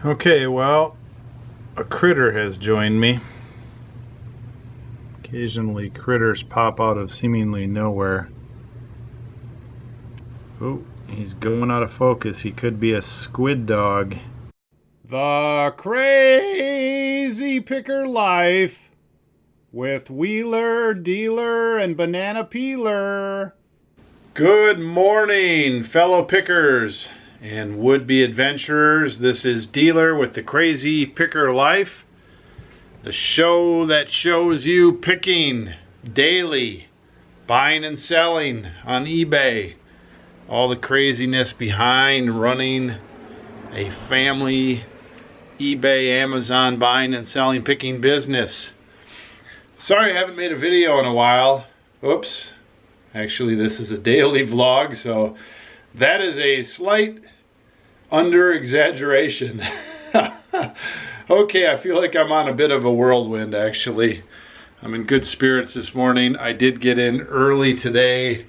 Okay, well, a critter has joined me. Occasionally critters pop out of seemingly nowhere. Oh, he's going out of focus. He could be a squid dog. The Crazy Picker Life with Wheeler, Dealer, and Banana Peeler. Good morning, fellow pickers and would-be adventurers. This is Dealer with the Crazy Picker Life, the show that shows you picking daily, buying and selling on eBay, all the craziness behind running a family eBay, Amazon buying and selling picking business. Sorry I haven't made a video in a while. Oops. Actually, this is a daily vlog, so that is a slight under-exaggeration. Okay, I feel like I'm on a bit of a whirlwind, actually. I'm in good spirits this morning. I did get in early today.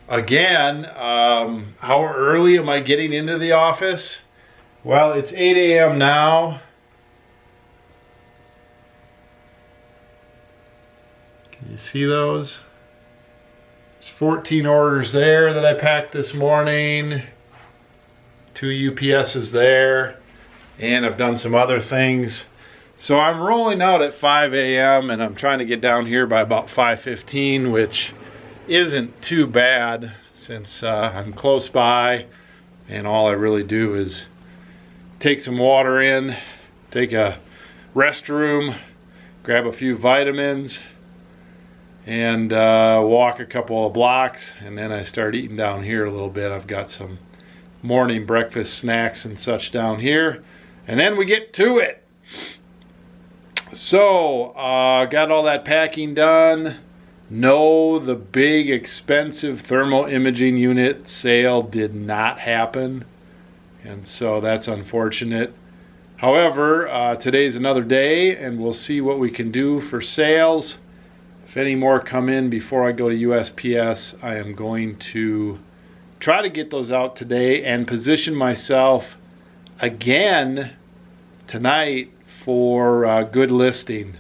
Again, how early am I getting into the office? Well, it's 8 a.m. now. Can you see those? There's 14 orders there that I packed this morning. 2 UPSs there. And I've done some other things. So I'm rolling out at 5 a.m. and I'm trying to get down here by about 5:15, which isn't too bad since I'm close by. And all I really do is take some water in, take a restroom, grab a few vitamins, and walk a couple of blocks, and then I start eating down here a little bit. I've got some morning breakfast snacks and such down here, and then we get to it. So got all that packing done. No, the big expensive thermal imaging unit sale did not happen, and so that's unfortunate. However, today's another day and we'll see what we can do for sales. If any more come in before I go to USPS, I am going to try to get those out today and position myself again tonight for good listing.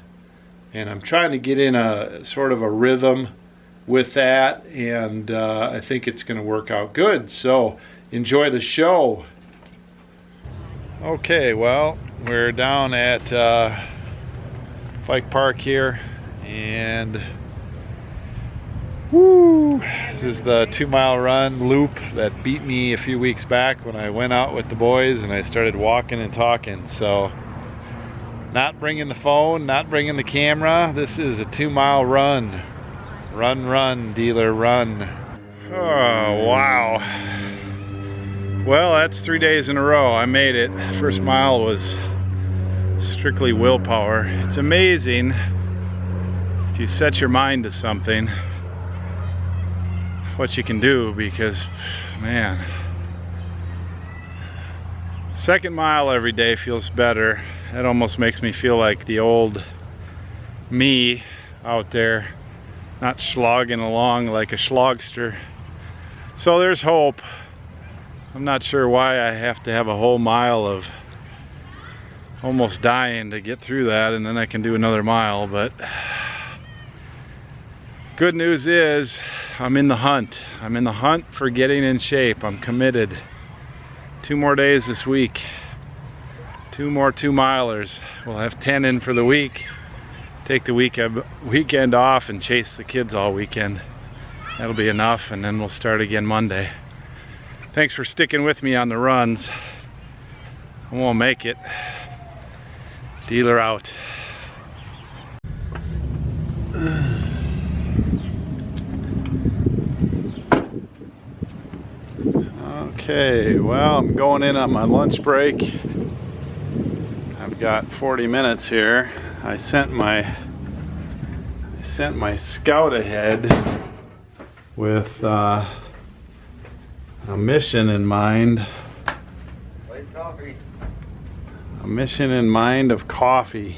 And I'm trying to get in a sort of a rhythm with that, and I think it's going to work out good. So enjoy the show. Okay, well, we're down at Pike Park here, and woo, this is the 2-mile run loop that beat me a few weeks back when I went out with the boys and I started walking and talking. So not bringing the phone, not bringing the camera. This is a 2-mile run. Run, Dealer, run. Oh, wow. Well, that's 3 days in a row. I made it. First mile was strictly willpower. It's amazing if you set your mind to something, what you can do, because, man, second mile every day feels better. It almost makes me feel like the old me out there, not slogging along like a slogster. So there's hope. I'm not sure why I have to have a whole mile of almost dying to get through that, and then I can do another mile. But good news is I'm in the hunt. I'm in the hunt for getting in shape. I'm committed. 2 more days this week. 2 more 2-milers. We'll have 10 in for the week. Take the weekend off and chase the kids all weekend. That'll be enough, and then we'll start again Monday. Thanks for sticking with me on the runs. I won't make it. Dealer out. Okay, well, I'm going in on my lunch break. I've got 40 minutes here. I sent my scout ahead with a mission in mind. White coffee. A mission in mind of coffee.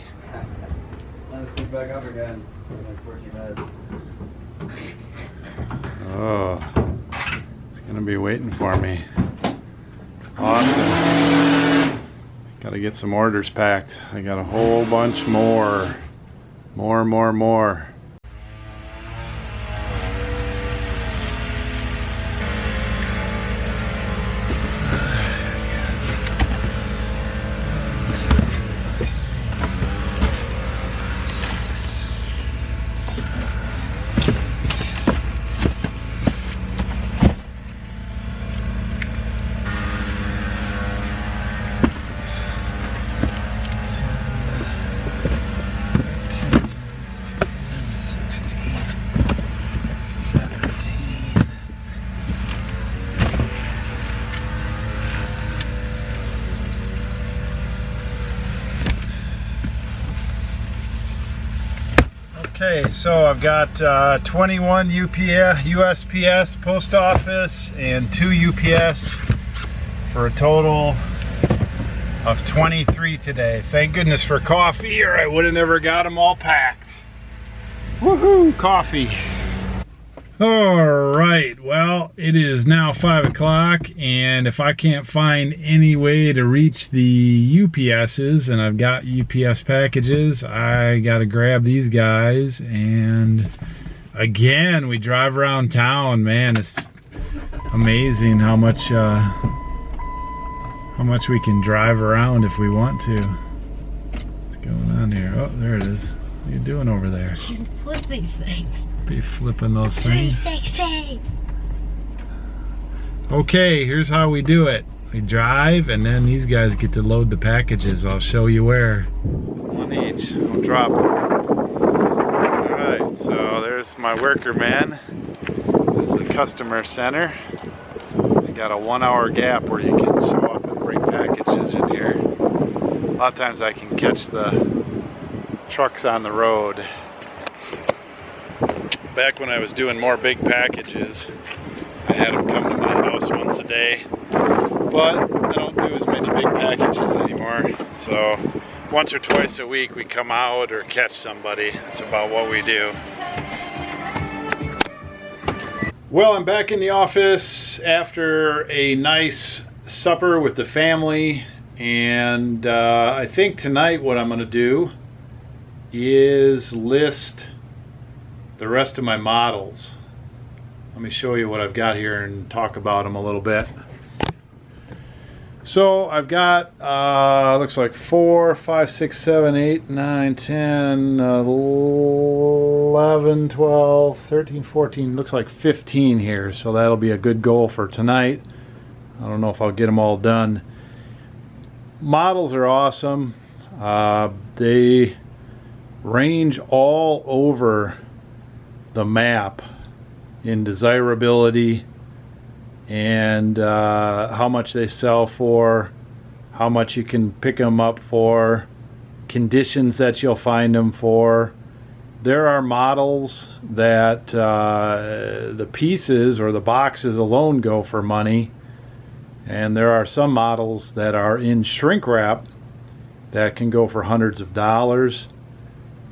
Let us think back up again in like 14 minutes. Oh, it's gonna be waiting for me. Awesome. Gotta get some orders packed. I got a whole bunch more. More. Okay, so I've got 21 USPS post office and 2 UPS for a total of 23 today. Thank goodness for coffee, or I would have never got them all packed. Woohoo, coffee. All right, well, it is now 5 o'clock, and if I can't find any way to reach the UPSs, and I've got UPS packages, I got to grab these guys. And again, we drive around town. Man, it's amazing how much we can drive around if we want to. What's going on here? Oh, there it is. What are you doing over there? You can flip these things. Be flipping those things. 360. Okay, here's how we do it. We drive, and then these guys get to load the packages. I'll show you where. One each. I'll drop them. Alright, so there's my worker man. There's the customer center. They got a 1 hour gap where you can show up and bring packages in here. A lot of times I can catch the trucks on the road. Back when I was doing more big packages, I had them come to my house once a day, but I don't do as many big packages anymore. So once or twice a week we come out or catch somebody. That's about what we do. Well, I'm back in the office after a nice supper with the family, and I think tonight what I'm going to do is list the rest of my models. Let me show you what I've got here and talk about them a little bit. So I've got looks like 4, 5, 6, 7, 8, 9, 10, 11, 12, 13, 14, looks like 15 here. So that'll be a good goal for tonight. I don't know if I'll get them all done. Models are awesome. They range all over the map in desirability and how much they sell for, how much you can pick them up for, conditions that you'll find them for. There are models that the pieces or the boxes alone go for money, and there are some models that are in shrink wrap that can go for hundreds of dollars.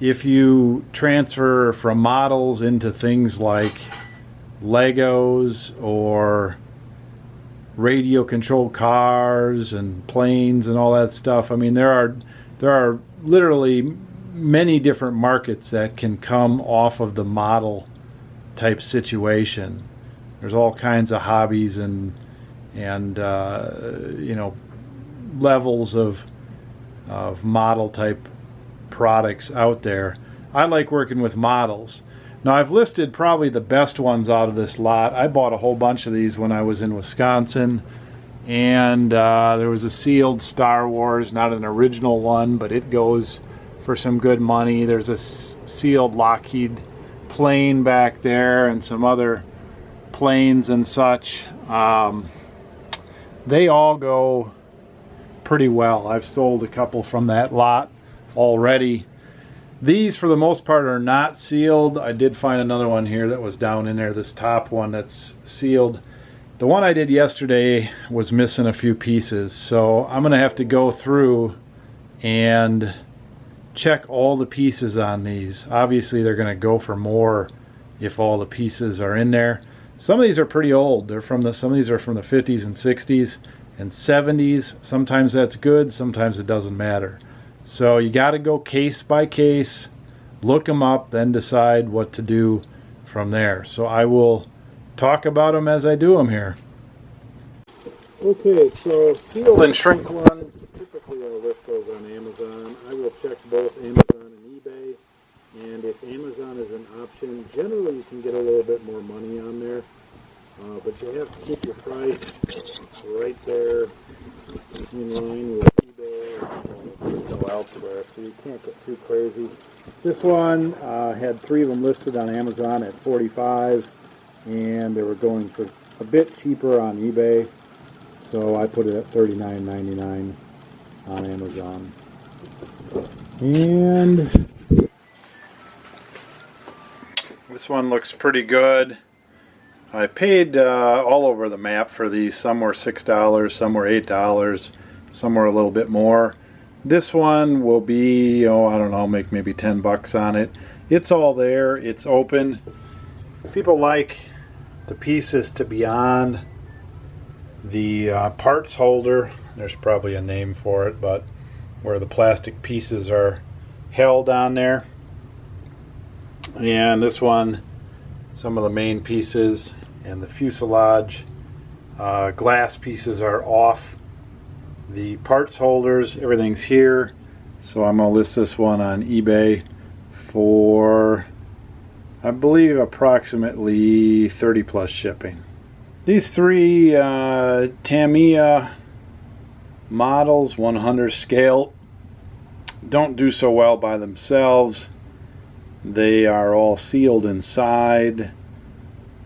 If you transfer from models into things like Legos or radio controlled cars and planes and all that stuff, I mean, there are literally many different markets that can come off of the model type situation. There's all kinds of hobbies and you know, levels of model type products out there. I like working with models. Now, I've listed probably the best ones out of this lot. I bought a whole bunch of these when I was in Wisconsin, and there was a sealed Star Wars, not an original one, but it goes for some good money. There's a sealed Lockheed plane back there and some other planes and such. They all go pretty well. I've sold a couple from that lot already. These, for the most part, are not sealed. I did find another one here that was down in there, this top one that's sealed. The one I did yesterday was missing a few pieces, so I'm gonna have to go through and check all the pieces on these. Obviously they're gonna go for more if all the pieces are in there. Some of these are pretty old. Some of these are from the 50s and 60s, and 70s. Sometimes that's good, sometimes it doesn't matter. So you got to go case by case, look them up, then decide what to do from there. So I will talk about them as I do them here. Okay, so sealed and shrink ones, typically I'll list those on Amazon. I will check both Amazon and eBay, and if Amazon is an option, generally you can get a little bit more money on there, but you have to keep your price right there in line with eBay or go elsewhere, so you can't get too crazy. This one had 3 of them listed on Amazon at $45, and they were going for a bit cheaper on eBay. So I put it at $39.99 on Amazon. And this one looks pretty good. I paid all over the map for these. Some were $6, some were $8, some were a little bit more. This one will be, oh, I don't know, make maybe 10 bucks on it. It's all there, it's open. People like the pieces to be on the parts holder. There's probably a name for it, but where the plastic pieces are held on there. And this one, some of the main pieces and the fuselage glass pieces are off the parts holders. Everything's here. So I'm going to list this one on eBay for, I believe, approximately 30 plus shipping. These 3 Tamiya models, 100 scale, don't do so well by themselves. They are all sealed inside,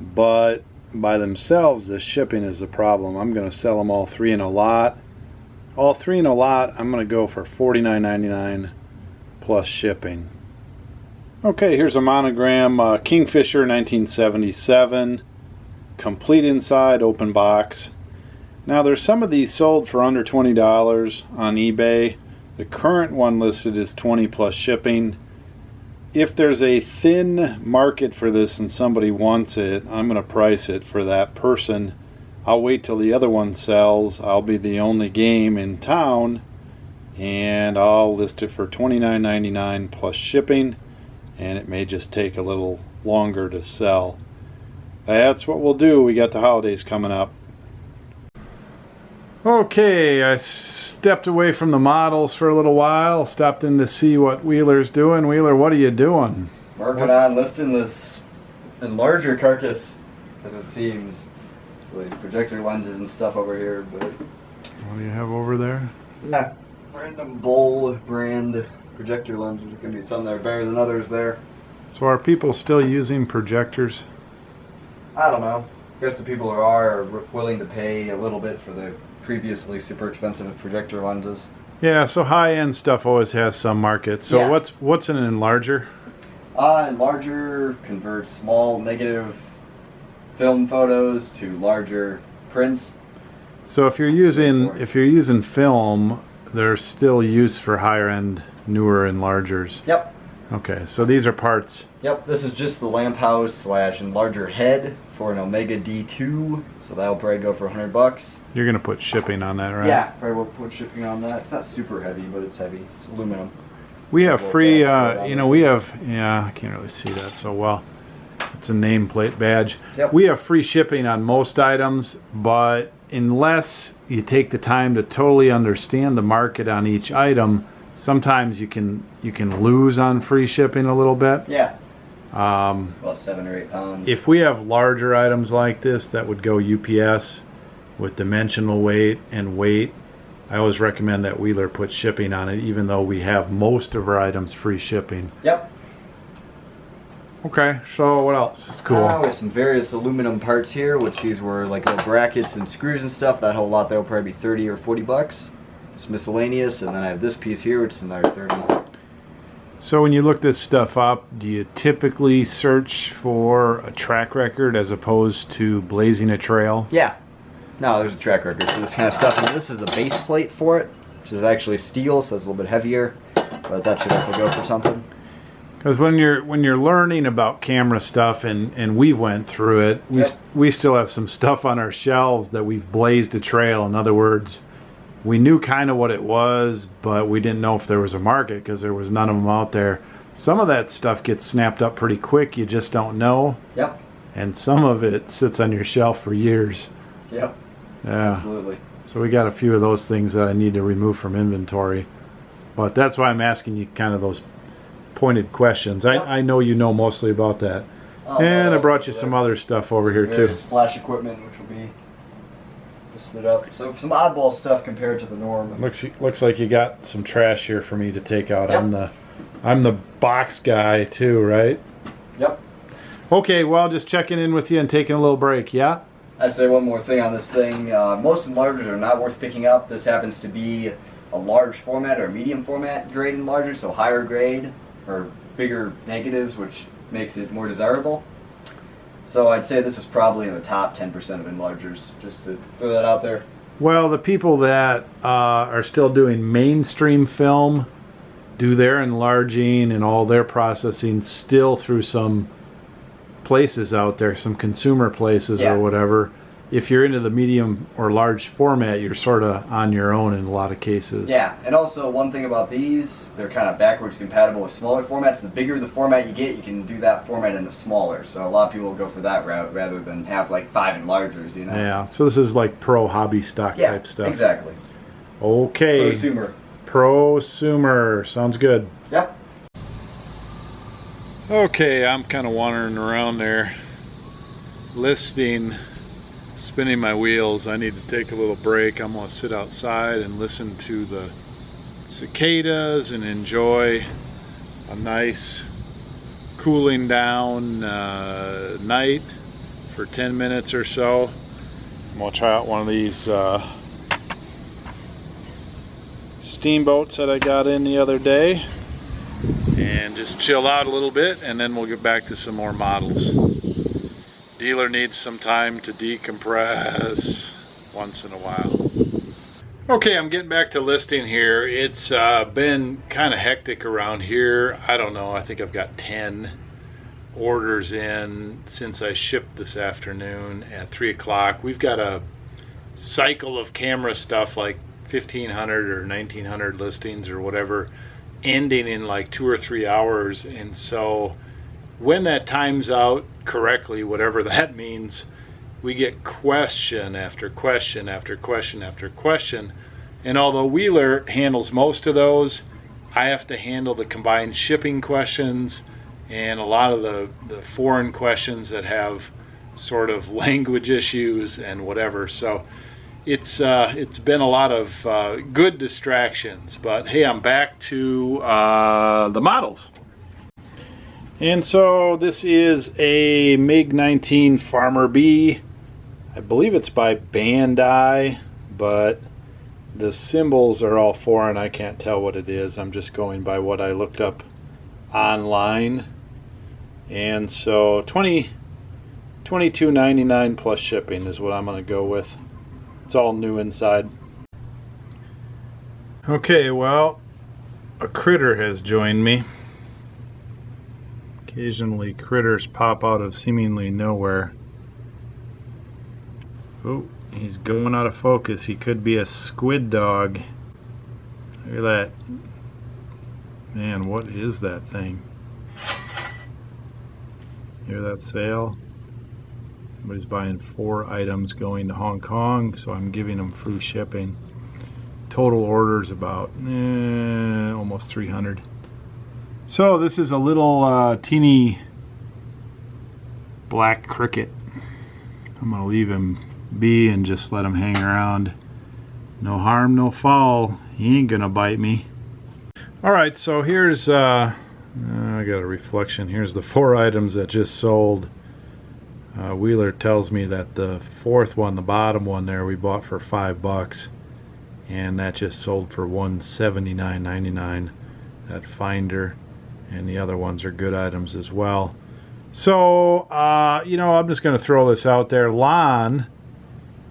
but by themselves the shipping is the problem. I'm going to sell them all 3 in a lot. All 3 in a lot, I'm going to go for $49.99 plus shipping. Okay, here's a monogram, Kingfisher 1977. Complete inside, open box. Now there's some of these sold for under $20 on eBay. The current one listed is $20 plus shipping. If there's a thin market for this and somebody wants it, I'm going to price it for that person. I'll wait till the other one sells. I'll be the only game in town, and I'll list it for $29.99 plus shipping, and it may just take a little longer to sell. That's what we'll do. We got the holidays coming up. Okay, I stepped away from the models for a little while. Stopped in to see what Wheeler's doing. Wheeler, what are you doing? Working on listing this enlarger carcass, as it seems. So these projector lenses and stuff over here, but... What do you have over there? Yeah, random Bowl brand projector lenses. There can be some that are better than others there. So are people still using projectors? I don't know. I guess the people who are willing to pay a little bit for the previously super expensive projector lenses. Yeah, so high-end stuff always has some market. So Yeah. what's an enlarger? Enlarger converts small negative film photos to larger prints. So if you're using film, there's still use for higher-end, newer enlargers. Yep. Okay, so these are parts. Yep, this is just the lamp house / enlarger head for an Omega D2, so that'll probably go for 100 bucks. You're gonna put shipping on that, right? Yeah, probably will put shipping on that. It's not super heavy, but it's heavy. It's aluminum. We have Little free, badge right on we it. have, yeah, I can't really see that so well. It's a nameplate badge. Yep. We have free shipping on most items, but unless you take the time to totally understand the market on each item, sometimes you can lose on free shipping a little bit. Yeah. About 7 or 8 pounds. If we have larger items like this that would go UPS with dimensional weight and weight, I always recommend that Wheeler put shipping on it, even though we have most of our items free shipping. Yep. Okay, so what else? It's cool. We have some various aluminum parts here, which these were like little brackets and screws and stuff. That whole lot, that will probably be 30 or 40 bucks. It's miscellaneous, and then I have this piece here, which is another 30. So when you look this stuff up, do you typically search for a track record as opposed to blazing a trail? Yeah. No, there's a track record for this kind of stuff. And this is a base plate for it, which is actually steel, so it's a little bit heavier. But that should also go for something. Because when you're learning about camera stuff, and we've went through it, we still have some stuff on our shelves that we've blazed a trail. In other words, we knew kind of what it was, but we didn't know if there was a market because there was none of them out there. Some of that stuff gets snapped up pretty quick. You just don't know. Yep. And some of it sits on your shelf for years. Yep. Yeah. Absolutely. So we got a few of those things that I need to remove from inventory. But that's why I'm asking you kind of those pointed questions. Yep. I know you know mostly about that. And I brought you some other stuff over here too. Flash equipment, which will be listed up. So some oddball stuff compared to the norm. Looks like you got some trash here for me to take out. Yep. I'm the box guy too, right? Yep. Okay, well, just checking in with you and taking a little break, yeah? I'd say one more thing on this thing. Most enlargers are not worth picking up. This happens to be a large format or medium format grade enlarger, so higher grade or bigger negatives, which makes it more desirable. So I'd say this is probably in the top 10% of enlargers, just to throw that out there. Well, the people that are still doing mainstream film do their enlarging and all their processing still through some places out there, some consumer places or whatever. If you're into the medium or large format, you're sort of on your own in a lot of cases. Yeah, and also one thing about these, they're kind of backwards compatible with smaller formats. The bigger the format you get, you can do that format in the smaller. So a lot of people will go for that route rather than have like 5 enlargers, you know? Yeah, so this is like pro hobby stock type stuff. Exactly. Okay. Prosumer. Prosumer. Sounds good. Yep. Okay, I'm kind of wandering around there, listing, spinning my wheels. I need to take a little break. I'm going to sit outside and listen to the cicadas and enjoy a nice cooling down night for 10 minutes or so. I'm going to try out one of these steamboats that I got in the other day and just chill out a little bit, and then we'll get back to some more models. Dealer needs some time to decompress once in a while. Okay, I'm getting back to listing here. It's been kind of hectic around here. I don't know, I think I've got 10 orders in since I shipped this afternoon at 3 o'clock. We've got a cycle of camera stuff like 1,500 or 1,900 listings or whatever ending in like 2 or 3 hours, and so when that times out correctly, whatever that means, we get question after question after question after question. And although Wheeler handles most of those, I have to handle the combined shipping questions and a lot of the foreign questions that have sort of language issues and whatever. So it's been a lot of good distractions, but hey, I'm back to the models. And so this is a MiG-19 Farmer B. I believe it's by Bandai, but the symbols are all foreign. I can't tell what it is. I'm just going by what I looked up online. And so $22.99 plus shipping is what I'm going to go with. It's all new inside. Okay, well, a critter has joined me. Occasionally critters pop out of seemingly nowhere. Oh, he's going out of focus. He could be a squid dog. Look at that. Man, what is that thing? Hear that sale? Somebody's buying 4 items going to Hong Kong, so I'm giving them free shipping. Total orders about almost 300. So this is a little teeny black cricket. I'm gonna leave him be and just let him hang around. No harm, no foul. He ain't gonna bite me. All right, so here's I got a reflection. Here's the 4 items that just sold. Wheeler tells me that the 4th one, the bottom one there, we bought for $5, and that just sold for $179.99. That Finder, and the other ones are good items as well. So you know, I'm just going to throw this out there. Lon,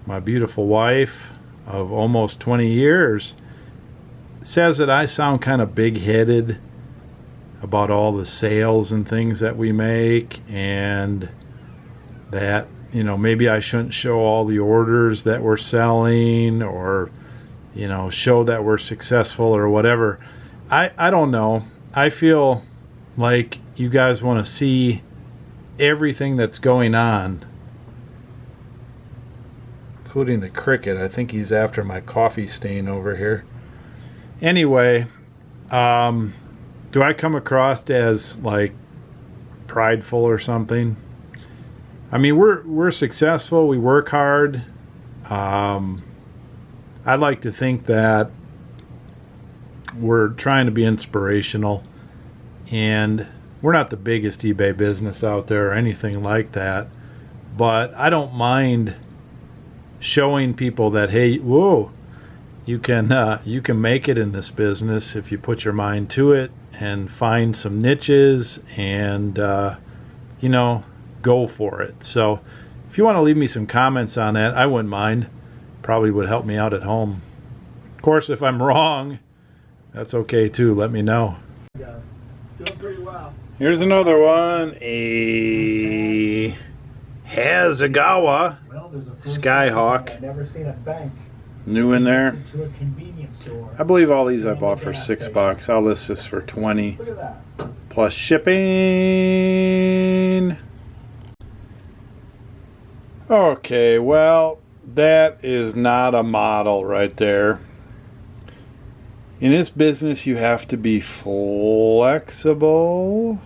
my beautiful wife of almost 20 years, says that I sound kind of big-headed. about all the sales and things that we make, and that, you know, maybe I shouldn't show all the orders that we're selling, or, you know, show that we're successful or whatever. I don't know. I feel like you guys want to see everything that's going on, including the cricket. I think he's after my coffee stain over here. Anyway, do I come across as like prideful or something? I mean, we're successful. We work hard. I'd like to think that we're trying to be inspirational, and we're not the biggest eBay business out there or anything like that, but I don't mind showing people that, hey, whoa, you can make it in this business if you put your mind to it and find some niches and you know, go for it. So if you want to leave me some comments on that, I wouldn't mind. Probably would help me out at home. Of course, if I'm wrong, that's okay too. Let me know. Yeah, it's doing pretty well. Here's another one. A Hasegawa Well, there's a first Skyhawk. I've never seen a bank New in there. to a convenience store. I believe all these I bought for $6. I'll list this for 20 Look at that. plus shipping. Okay, well, that is not a model right there. In this business, you have to be flexible.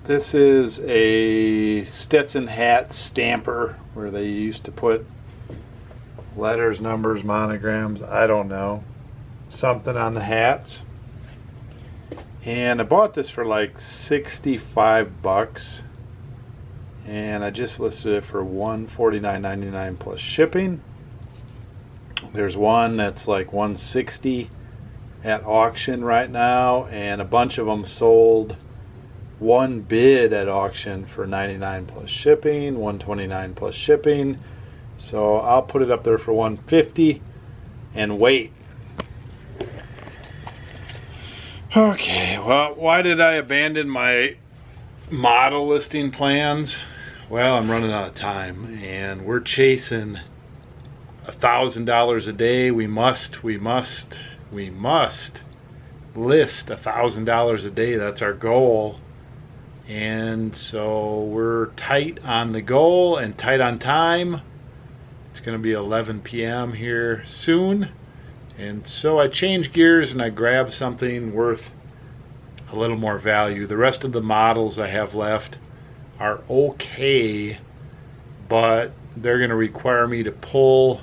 This is a Stetson hat stamper where they used to put letters, numbers, monograms, I don't know, something on the hats. And I bought this for like $65, and I just listed it for $149.99 plus shipping. There's one that's like $160 at auction right now, and a bunch of them sold. One bid at auction for $99 plus shipping, $129 plus shipping. So I'll put it up there for $150 and wait. Okay, well, why did I abandon my model listing plans? Well, I'm running out of time, and we're chasing $1,000 a day. We must list $1,000 a day. That's our goal. And so we're tight on the goal and tight on time. It's going to be 11 p.m. here soon. And so I changed gears and I grabbed something worth a little more value. The rest of the models I have left are okay, but they're going to require me to pull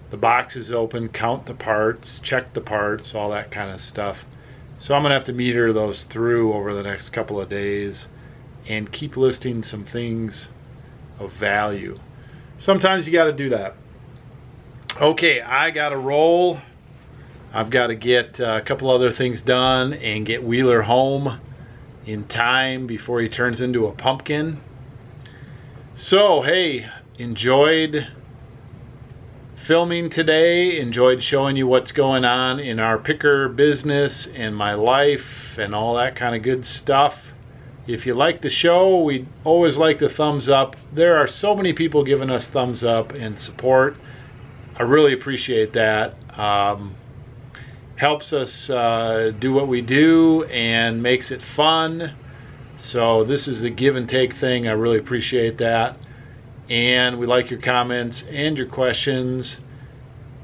the boxes open, count the parts, check the parts, all that kind of stuff. So I'm going to have to meter those through over the next couple of days and keep listing some things of value. Sometimes you got to do that. Okay, I got to roll. I've got to get a couple other things done and get Wheeler home in time before he turns into a pumpkin. So, hey, enjoyed filming today, enjoyed showing you what's going on in our picker business and my life and all that kind of good stuff. If you like the show, we'd always like the thumbs up. There are so many people giving us thumbs up and support. I really appreciate that. Helps us do what we do and makes it fun. So this is a give and take thing. I really appreciate that. And we like your comments and your questions.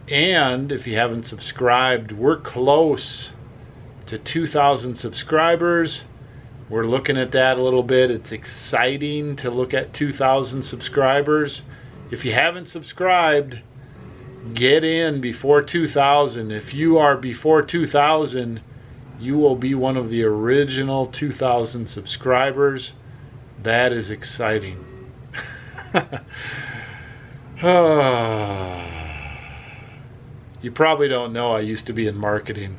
And if you haven't subscribed, we're close to 2,000 subscribers. We're looking at that a little bit. It's exciting to look at 2,000 subscribers. If you haven't subscribed, get in before 2,000. If you are before 2,000, you will be one of the original 2,000 subscribers. That is exciting. You probably don't know I used to be in marketing.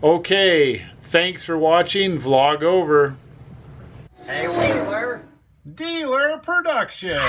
Okay, thanks for watching. Vlog over. Hey, Wheeler. Dealer Production.